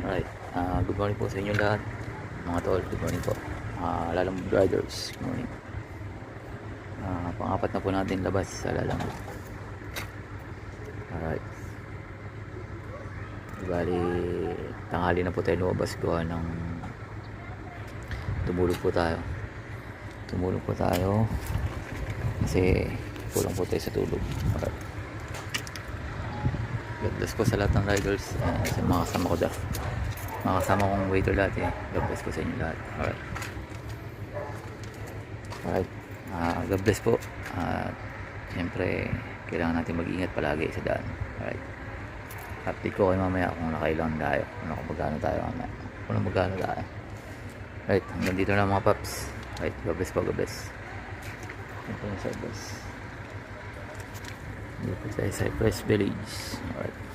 Alright, good morning po sa inyo lahat mga tol, good morning po. Lalamove Riders, good morning. Pang-apat na po natin labas sa Lalamove. Alright, bali tanghali na po tayo lumabas gawa ng tumulog po tayo kasi kulang po tayo sa tulog. Alright, God bless po sa lahat ng riders, sa mga kasama ko dyan, mga kasama kong waiter dati. God bless po sa inyo lahat. Alright, God bless po. Siyempre kailangan natin mag-ingat palagi sa daan. Alright, update ko kayo mamaya kung nakailan tayo, kung magkano tayo mamaya, kung magkano tayo. Alright, hanggang dito na mga paps. Alright, God bless po, God bless. Ito yung Cypress, dito sa Cypress Village. Alright.